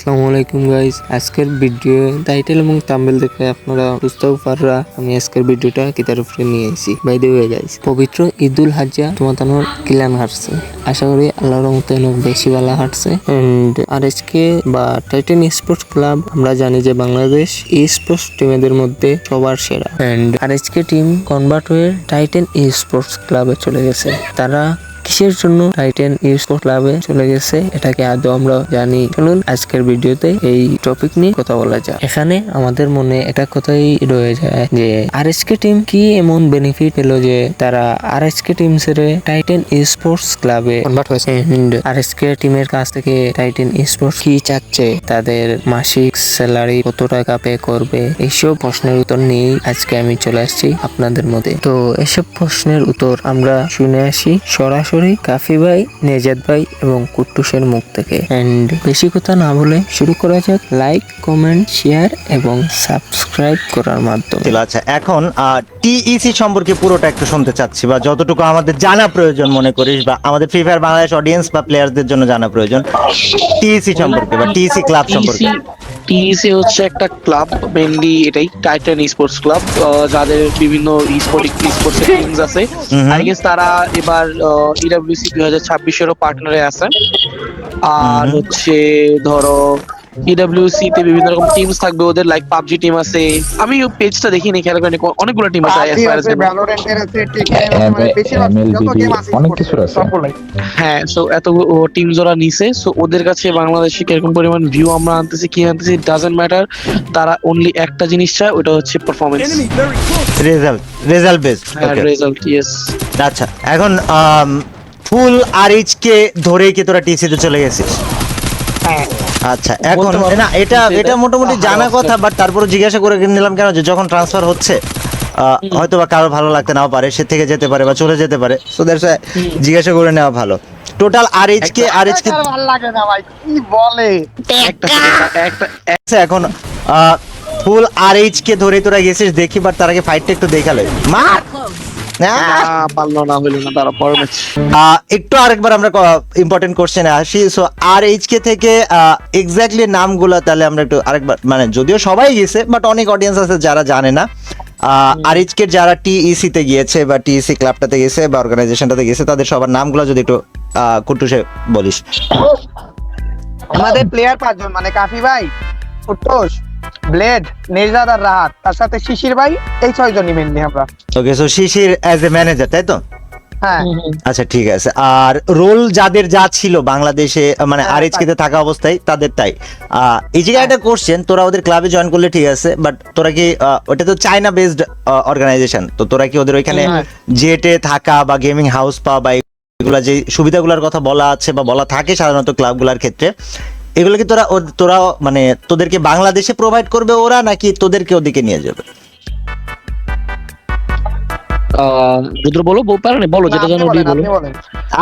আসসালামু আলাইকুম গাইস, আজকের ভিডিও টাইটেল এবং থাম্বনেল দেখে আপনারা বুঝতেও পাররা আমি আজকের ভিডিওটা কিতার উপরে নিয়ে আইছি। বাই দ্য ওয়ে গাইস, পবিত্র ঈদুল হাজ্জা তোমাদের কিলান হাঁটছে, আশা করি আল্লাহর রহমতে অনেক বেশি ভালো হাঁটছে। এন্ড আরএসকে বা টাইটান স্পোর্টস ক্লাব আমরা জানি যে বাংলাদেশ স্পোর্টস টিমেদের মধ্যে সবার সেরা। এন্ড আরএসকে টিম কনভার্ট হয়ে টাইটান স্পোর্টস ক্লাবে চলে গেছে। তারা কিসের জন্য টাইটান স্পোর্টস ক্লাবে চলে গেছে এটাকে আদৌ আমরা জানি। চলুন আজকের ভিডিওতে এই টপিক নিয়ে কথা বলা যায়। এখানে আমাদের মনে একটা কথাই রয়ে যায় যে আরএসকে টিম কি এমন বেনিফিট পেল যে তারা আরএসকে টিম ছেড়ে টাইটান স্পোর্টস ক্লাবে কনভার্ট হয়েছে। আরএসকে টিমের কাছ থেকে টাইটান স্পোর্টস কি চাচ্ছে, তাদের মাসিক স্যালারি কত টাকা পে করবে, এইসব প্রশ্নের উত্তর নিয়ে আজকে আমি চলে আসছি আপনাদের মধ্যে। তো এসব প্রশ্নের উত্তর আমরা শুনে আসি সরাসরি কাফি ভাই, নেজাদ ভাই এবং কুট্টুসের মুখ থেকে। এন্ড বেশি কথা না বলে শুরু করা যাক লাইক, কমেন্ট, শেয়ার এবং সাবস্ক্রাইব করার মাধ্যমে। আচ্ছা, এখন টিইসি সম্পর্কে পুরোটা একটু শুনতে চাচ্ছি, বা যতটুকু আমাদের জানা প্রয়োজন মনে করিস, বা আমাদের ফ্রি ফায়ার বাংলাদেশ অডিয়েন্স বা প্লেয়ারদের জন্য জানা প্রয়োজন টিইসি সম্পর্কে বা টিইসি ক্লাব সম্পর্কে। টিইসি হচ্ছে একটা ক্লাব, মেইনলি এটাই টাইটান স্পোর্টস ক্লাব, যাদের বিভিন্ন স্পোর্টস টিমস আছে। আই গেস তারা এবার ইডব্লিউসি 2026-এরও পার্টনারে আছে। আর হচ্ছে ধরো ইডব্লিউসি তে বিভিন্ন রকম টিমস থাকবে ওদের, লাইক পাবজি টিম আছে। আমি পেজটা দেখিনি, খেয়াল করিনি, অনেকগুলো টিম আছে। ভ্যালোরেন্টের আছে, টেকেন আছে, মানে বেশিরভাগ যত গেম আছে অনেক কিছু আছে। হ্যাঁ, সো এত টিম যারা নিছে, সো ওদের কাছে বাংলাদেশে কিরকম পরিমাণ ভিউ আমরা আনতেছি কি আনতেছি ডাজন্ট ম্যাটার। তারা অনলি একটা জিনিস চায়, ওটা হচ্ছে performance, result based. Result. Yes. আচ্ছা, এখন ফুল আরএইচ কে ধরেই কি তোরা টিইসি তে চলে গেছিস? আচ্ছা, এখন না এটা মোটামুটি জানা কথা, বাট তারপরে জিজ্ঞাসা করে নিলাম কেন যে যখন ট্রান্সফার হচ্ছে হয়তো বা কারো ভালো লাগতে নাও পারে, সে থেকে যেতে পারে বা চলে যেতে পারে, সো দ্যাটস জিজ্ঞাসা করে নেওয়া ভালো। টোটাল আরএইচ কে ভালো লাগে না ভাই, কি বলে আচ্ছা, এখন ফুল আরএইচ কে ধরে তোরা গেছিস দেখি, বাট তার আগে ফাইটটা একটু দেখালে মার পারলো না, হইলো না, তারা পরে ম্যাচ। একটু আরেকবার আমরা ইম্পর্টেন্ট কোশ্চেনে আসি। সো আরএইচকে থেকে এক্স্যাক্টলি নামগুলো তাহলে আমরা একটু আরেকবার, মানে যদিও সবাই গেছে বাট অনেক অডিয়েন্স আছে যারা জানে না। আরএইচকে যারা টিইসি তে গিয়েছে বা টিইসি ক্লাবটাতে গেছে বা অর্গানাইজেশনটাতে গেছে, তাদের সবার নামগুলো যদি একটু কুট্টুসে বলিস। আমাদের প্লেয়ার 5 জন, মানে কাফি ভাই, কুট্টুস, ব্লেড, নেজাদ আর রাহাত, তার সাথে শিশির ভাই, এই 6 জনই মেইনলি আমরা। Okay, so Shishir as a manager, তাই তো? হ্যাঁ, আচ্ছা, ঠিক আছে। আর রোল যাদের যা ছিল বাংলাদেশে, মানে আরএইচকে তে থাকা অবস্থায় তাদের, তাই এই জায়গায় একটা কোশ্চেন, তোরা ওদের ক্লাবে জয়েন করলে ঠিক আছে, বাট তোরা কি ওটা তো চায়না বেসড অর্গানাইজেশন, তো তোরা কি ওদের ওইখানে জেটে থাকা বা গেমিং হাউস পাওয়া বা এগুলা যে সুবিধাগুলোর কথা বলা আছে বা বলা থাকে সাধারণত ক্লাবগুলোর ক্ষেত্রে, এগুলো কি তোরা মানে তোদেরকে বাংলাদেশে প্রোভাইড করবে ওরা, নাকি তোদেরকে ওদিকে নিয়ে যাবে? রুদ্র বলো, বলো যেটা জানো বলো।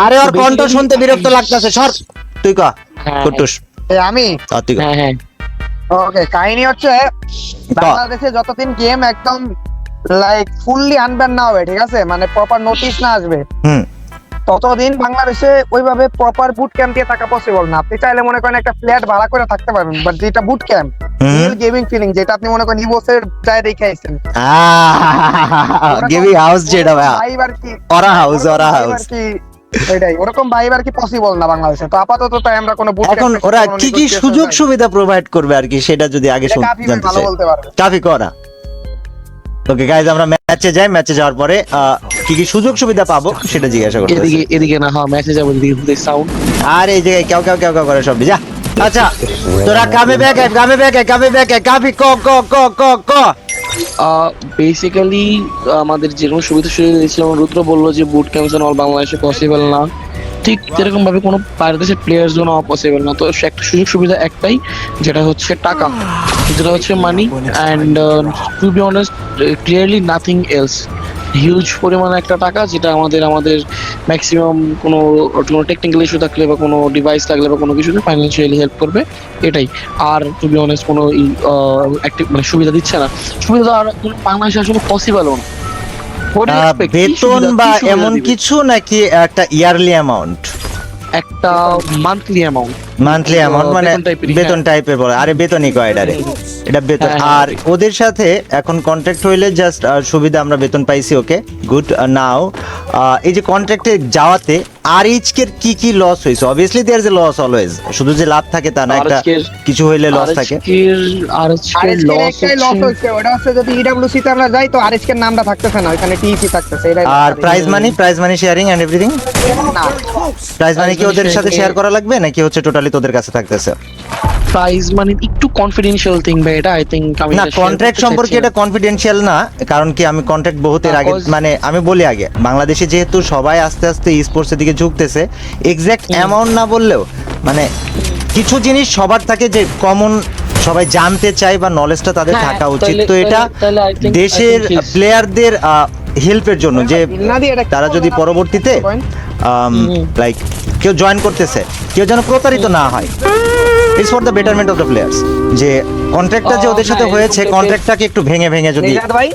আরে ওর কণ্ঠ শুনতে বিরক্ত লাগতেছে, সর তুই কহ কুট্টুস। আমি তুই কহ। হ্যাঁ, ওকে, কাহিনী হচ্ছে বাংলাদেশে যতদিন গেম একদম লাইক ফুললি আনব্যান না হবে, ঠিক আছে, মানে প্রপার নোটিশ না আসবে, ততদিন বাংলাদেশে ওইভাবে প্রপার বুট ক্যাম্প দিয়ে থাকা পসিবল না। আপনি চাইলে মনে করেন একটা ফ্ল্যাট ভাড়া করে থাকতে পারবেন, বাট যেটা boot camp, real gaming feeling, যেটা আপনি মনে করেন ইভোসের যায় দেখে আইছেন, গেমিং হাউস যেটা ভাই, ভাইব আর কি, ওরা হাউস এটাই ওরকম ভাইব আর কি পসিবল না বাংলাদেশে। তো আপাতত তাই আমরা কোনো বুট এখন ওরা কি কি সুযোগ সুবিধা প্রোভাইড করবে আর কি, সেটা যদি আগে জানতে ভালো চাই। বলতে পারবে কাফি করা। ওকে গাইজ, আমরা ম্যাচে যাই, ম্যাচে যাওয়ার পরে কি কি সুযোগ সুবিধা পাবো সেটা জিজ্ঞাসা করতে। এদিকে না, হ্যাঁ ম্যাচে যাবো, এদিকে সাউন্ড। আর এই জায়গায় কেউ করে সব যা। আচ্ছা, তোরা কামে ব্যাক কাফি ক বেসিক্যালি আমাদের যেরকম সুবিধা দিয়েছিল, রুদ্র বললো যে বুট ক্যাম্প অল বাংলাদেশে পসিবল না, ঠিক যেরকম ভাবে কোনো বাইরের দেশের প্লেয়ার জন্য পসিবল না। তো একটা সুযোগ সুবিধা একটাই, যেটা হচ্ছে টাকা, যেটা হচ্ছে money, and to be honest clearly nothing else. Huge পরিমাণে একটা টাকা, যেটা আমাদের ম্যাক্সিমাম কোনো টেকনিক্যাল ইস্যু থাকলে বা কোনো ডিভাইস লাগলে বা কোনো কিছুতে ফাইন্যান্সিয়ালি হেল্প করবে, এটাই। আর টু বি অনেস্ট কোনো মানে সুবিধা দিচ্ছে না, সুবিধা আর কোনো বাংলাদেশে আসলে পসিবলও না। বেতন বা এমন কিছু, নাকি একটা ইয়ারলি অ্যামাউন্ট? একটা মান্থলি অ্যামাউন্ট। মান্থলি অ্যামাউন্ট মানে বেতন type এরই, বেতন টাইপের বলে, আরে বেতনই কয় এটারে, এটা বেতন। হ্যাঁ, আর ওদের সাথে এখন কন্ট্রাক্ট হইলে জাস্ট সুবিধা, আমরা বেতন পাইছি, ওকে গুড। নাও এই যে কন্ট্রাক্টে যাওয়াতে আরএইচকে কি কি লস হয়েছে? Obviously there is a loss always, শুধু যে লাভ থাকে তা না, একটা RHK কিছু হইলে লস থাকে। আরএচকে আরএসকে লস একটাই লস হচ্ছে, ওটা হচ্ছে যদি ইডব্লিউসি তে আমরা যাই তো আরএসকে এর নামটা থাকতেছে না, ওখানে টিইসি থাকতেছে। এটাই আর prize money sharing and everything, না প্রাইজ মানি কি money ওদের সাথে sharing শেয়ার করা লাগবে নাকি হচ্ছে টোটালি তোদের কাছে থাকতেছে? প্রাইস মানে একটু কনফিডেন্সিয়াল থিং ভাই, এটা আই থিংক আমি না, এটা share কন্ট্রাক্ট করতে সম্পর্কে চাইছি এটা কনফিডেন্সিয়াল না, কারণ কি আমি কন্ট্রাক্ট বহুতের আগে, Because- মানে আমি বলি আগে, বাংলাদেশে যেহেতু সবাই আস্তে আস্তে স্পোর্টস এর দিকে ঝুঁকতেছে, এক্সাক্ট অ্যামাউন্ট না বললেও মানে কিছু জিনিস সবার থাকে যে কমন, সবাই জানতে চায় বা নলেজটা তাদের হ্যাঁ, থাকা উচিত। তাহলে- তো এটা তাহলে I think- দেশের I think yes. প্লেয়ারদের হেল্পের জন্য, যে না দিয়ে এটা তারা যদি পরবর্তীতে লাইক কেউ জয়েন করতেছে, কেউ যেন প্রতারিত না হয়, it's for the betterment of the players, যে কন্ট্রাক্টটা যে ওদের সাথে হ্যাঁ, হয়েছে, এরকম কন্ট্রাক্টটাকে একটু ভেঙে ভেঙে যদি নিজাত ভাই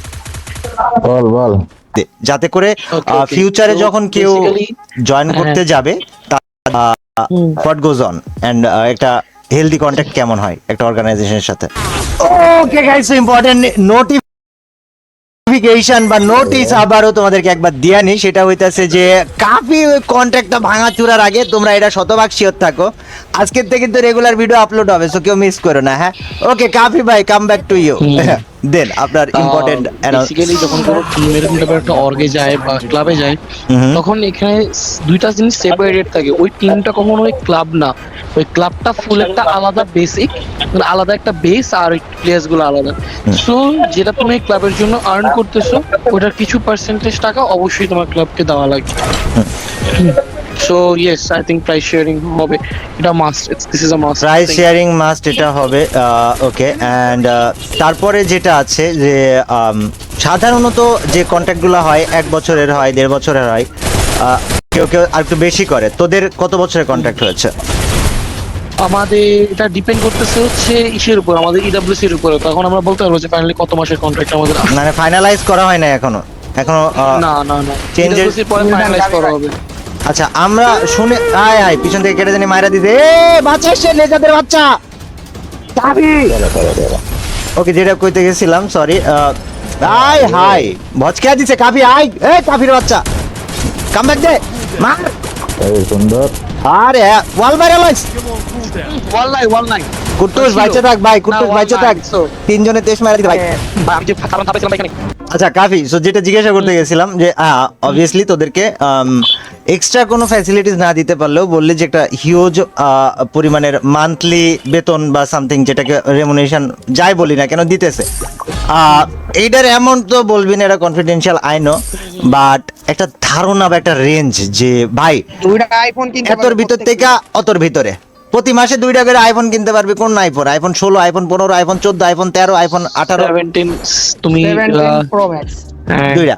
যাতে করে Okay. ফিউচারে So, যখন কেউ basically- জয়েন করতে যাবে, হোয়াট গোজ অন এন্ড একটা হেলদি কন্ট্যাক্ট কেমন হয় একটা অর্গানাইজেশনের সাথে। ওকে গাইস, ইম্পর্টেন্ট নোটিফিকেশন বা নোটিস আবারও তোমাদেরকে একবার দিয়া নি, সেটা হইতাছে যে কাফি ওই কন্ট্রাক্টটা ভাঙা চূড়ার আগে তোমরা এটা শতভাগ শিওর থাকো, আজকের থেকে কিন্তু রেগুলার ভিডিও আপলোড হবে, সো কেউ মিস করো না। হ্যাঁ, ওকে কাফি ভাই, কাম ব্যাক টু ইউ। দেন আপনার ইম্পর্টেন্ট বেসিক্যালি যখন কোনো টিম এরকম টাইপের একটা অর্গে যায় বা ক্লাবে যায়, তখন এখানে দুইটা জিনিস সেপারেটেড থাকে। ওই টিমটা কখনো ওই ক্লাব না, ওই ক্লাবটা ফুল একটা আলাদা বেসিক, আলাদা একটা বেস, আর ওই প্লেয়ার্স গুলো আলাদা। সো যেটা তুমি ক্লাবের জন্য আর্ন করতেছো, ওটার কিছু পার্সেন্টেজ টাকা অবশ্যই তোমার ক্লাবকে দেওয়া লাগবে। So yes, I think price sharing হবে, এটা must, this is a must. Price sharing must, এটা হবে। ওকে, অ্যান্ড তারপরে যেটা আছে যে সাধারণত যে কন্ট্রাক্টগুলো হয় 1 বছরের হয়, 1.5 বছরের হয়, কেউ কেউ আর একটু বেশি করে। তোদের কত বছরের কন্ট্রাক্ট হয়েছে? আমাদের এটা ডিপেন্ড করতেছে হচ্ছে ইসের উপর, আমাদের ইডব্লিউসি এর উপরে। তখন আমরা বলতে পারবো যে ফাইনালি কত মাসের কন্ট্রাক্ট আমাদের আছে। মানে ফাইনালাইজ করা হয় না এখনো? না Changes- ইডব্লিউসি পরে ফাইনালাইজ করা হবে। আচ্ছা, আমরা শুনে আয় আয় পিছন থেকে কেটে জানি মাইরা দিতে, এ বাচ্চা এসে লেজাদের বাচ্চা চাবি। ওকে, যেটা কইতে গেছিলাম, সরি। আয় হাই ভচকা দিছে কাফি, আয় এ কাফির বাচ্চা, কাম ব্যাক দে, মার সুন্দর। আরে ওয়াল বাইরে লইস। ওয়াল নাই কুট্টুস বাইচে থাক ভাই, কুট্টুস না, বাইচে ওয়াল থাক, নাই, so- তিনজনে তেজ মারা দিতে ভাই। আমি যে কারণ ভাবেছিলাম এখানে আচ্ছা কাফি, সো যেটা জিজ্ঞাসা করতে গেছিলাম যে অবভিয়াসলি তোদেরকে এক্সট্রা কোনো ফ্যাসিলিটিস না দিতে পারলেও বললি যে একটা হিউজ পরিমাণের মান্থলি বেতন বা সামথিং, যেটাকে রেমুনেশন যাই বলি না কেন দিতেছে। এইটার অ্যামাউন্ট তো বলবি না, এটা কনফিডেন্সিয়াল আই নো, বাট একটা ধারণা বা একটা রেঞ্জ যে ভাই দুইটা আইফোন কিনতে এতর ভিতর থেকে অতর ভিতরে প্রতি মাসে 2টা করে আইফোন কিনতে পারবি। কোন iPhone? IPhone 16, iPhone 15, iPhone 14, iPhone 13, iPhone 18, 17 তুমি 17 প্রো ম্যাক্স। দুইটা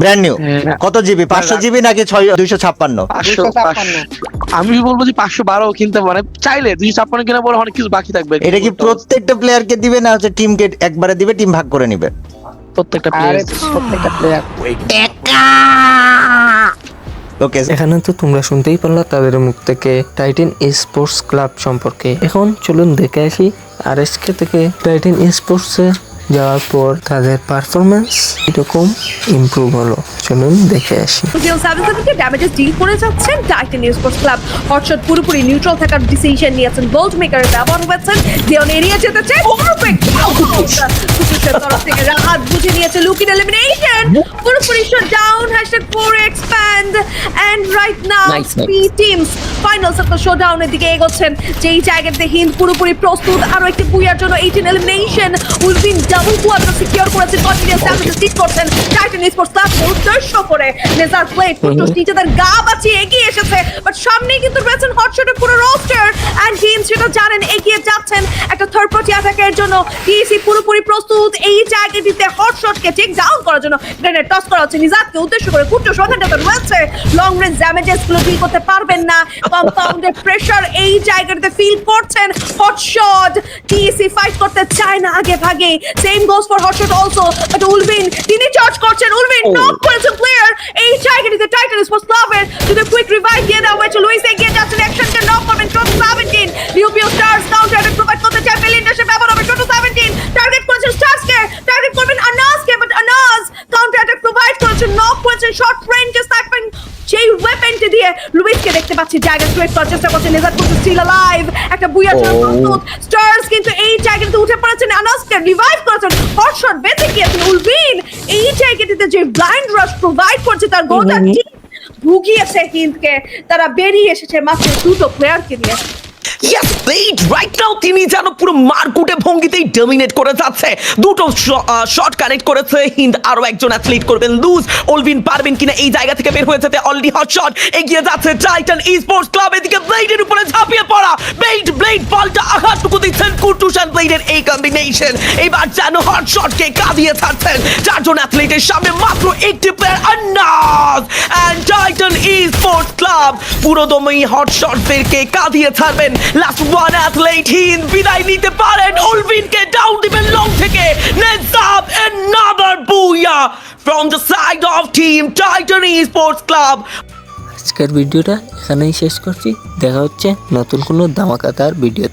ব্র্যান্ড নিউ। হ্যাঁ। কত জিবি? 500 জিবি নাকি 256? 256 আমি বলবো যে 512 কিনতে পারে চাইলে, 256 কেনা পরে অনেক কিছু বাকি থাকবে। এটা কি প্রত্যেকটা প্লেয়ারকে দিবে না হচ্ছে টিমকে একবারে দিবে, টিম ভাগ করে নিবে? প্রত্যেকটা আরে প্লেয়ার প্রত্যেকটা প্লেয়ার ওকে, এখানে তো তোমরা শুনতেই পারলা তাদের মুখ থেকে টাইটান স্পোর্টস ক্লাব সম্পর্কে। এখন চলুন দেখে আসি আরএসকে থেকে টাইটান স্পোর্টসে যাওয়ার পর তাদের পারফরমেন্স এরকম ইমপ্রুভ হলো। চলুন দেখে আসি। জিও 77 কে ড্যামেজেস ডিল করে যাচ্ছেন টাইটান স্পোর্টস ক্লাব। হটশট পুরোপুরি নিউট্রাল থাকার ডিসিশন নিয়েছেন, বোল্ট মেকারের ব্যবহার হয়েছেন, দেওয়ান এরিয়া যেতেছে পারফেক্ট কুকুশের তরফ থেকে রাহাত বুঝে নিয়েছে লুকিন এলিমিনেশন, পুরোপুরি shot down #4 expand and right now P teams final circle শোডাউনের দিকে এগোচ্ছেন। যেই জায়গাতে হিন্দ পুরোপুরি প্রস্তুত আরো একটি বুয়ার জন্য 18 এলিমিনেশন উইল ডাবল কোয়াড্রা সিকিউর করেছেন, কন্টিনিউয়াস ড্যামেজ সিট করছেন টাইটান স্পোর্টস ক্লাব উদ্দেশ্য করে। নেজার প্লে ফুটুস নিজেদের গা বাঁচিয়ে এগিয়ে এসেছে, বাট সামনেই কিন্তু রয়েছেন হটশটের পুরো রোস্টার এন্ড হিন্দ সেটা জানেন, এগিয়ে যাচ্ছেন একটা থার্ড পার্টি অ্যাটাকের জন্য। টিএসি পুরোপুরি প্রস্তুত এই জায়গাটিতে হট শটকে টেক ডাউন করার জন্য গ্রেনেড টস করা হচ্ছে নিজাতকে উদ্দেশ্য করে কুট্টু সন্ধানটা রয়েছে লং রেঞ্জ ড্যামেজেস গুলো ডিল করতে পারবেন না কম্পাউন্ডের প্রেসার এই জায়গাটাতে ফিল করছেন হট শট টিএসি ফাইট করতে চায় না আগে ভাগে same goes for hot shot also but Wolvin তিনি চার্জ করছেন উলভিন নক করেছেন প্লেয়ার এই জায়গাটিতে টাইটান স্পোর্টস ক্লাবের যদি কুইক রিভাইভ দিয়ে দেওয়া হয়েছে লুইস এগিয়ে যাচ্ছেন অ্যাকশনকে নক করবেন টোপ 17 লিওপিও স্টার্স কাউন্টার অ্যাটাক প্রোভাইড করতে চায় বেলিন্ডাসে ব্যবহার হবে টোপ 17 টার্গেট করেছেন স্টার্সকে টার্গেট করবেন আনাসকে but Anas counter attack provide করেছেন নক করেছেন শর্ট রেঞ্জে স্নাইপিং সেই ওয়েপনটি দিয়ে লুইসকে দেখতে পাচ্ছি জায়গা ক্রিয়েট করার চেষ্টা করছেন নেজার কিন্তু স্টিল অ্যালাইভ একটা বুইয়ার জন্য প্রস্তুত স্টার্স কিন্তু এই জায়গাটিতে উঠে পড়েছেন আনাসকে রিভাইভ করেছেন হট শট বেঁচে গিয়েছেন উলভিন এই জায়গাটিতে যে ব্লাইন্ড রাশ প্রোভাইড করছে তার গোটা টিম ভুগিয়েছে হিন্দকে তারা বেরিয়ে এসেছে মাত্র দুটো প্লেয়ারকে নিয়ে ইয়েস ওয়েট রাইট নাও তিনি যেন পুরো মারকুটে ভঙ্গিতেই ডমিনেট করে যাচ্ছে দুটো শট কানেক্ট করেছে হিন্দ আরো একজন অ্যাথলিট করবেন লুজ অলভিন পারবেন কিনা এই জায়গা থেকে বের হয়ে যেতে অলরেডি হট শট এগিয়ে যাচ্ছে টাইটান স্পোর্টস ক্লাব এদিকে ব্লেডের উপরে ঝাঁপিয়ে পড়া ব্লেড পাল্টা আঘাতটুকু দিচ্ছেন কুটুস অ্যান্ড ব্লেডের এই কম্বিনেশন এবার যেন হট শটকে কাঁদিয়ে ছাড়ছেন চারজন অ্যাথলিটের সামনে মাত্র একটি player Annas and Titan sports club পুরোদমই হট শটদেরকে কাঁদিয়ে ছাড়বেন লাস্ট ওয়ান অ্যাথলেট হিন্দ বিদায় নিতে পারেন উলভিনকে ডাউন দিবেন লং থেকে নেজাব another booyah from the side of team Titan Esports Club আজকের ভিডিওটা এখানেই শেষ করছি দেখা হচ্ছে নতুন কোনো ধামাকাদার ভিডিও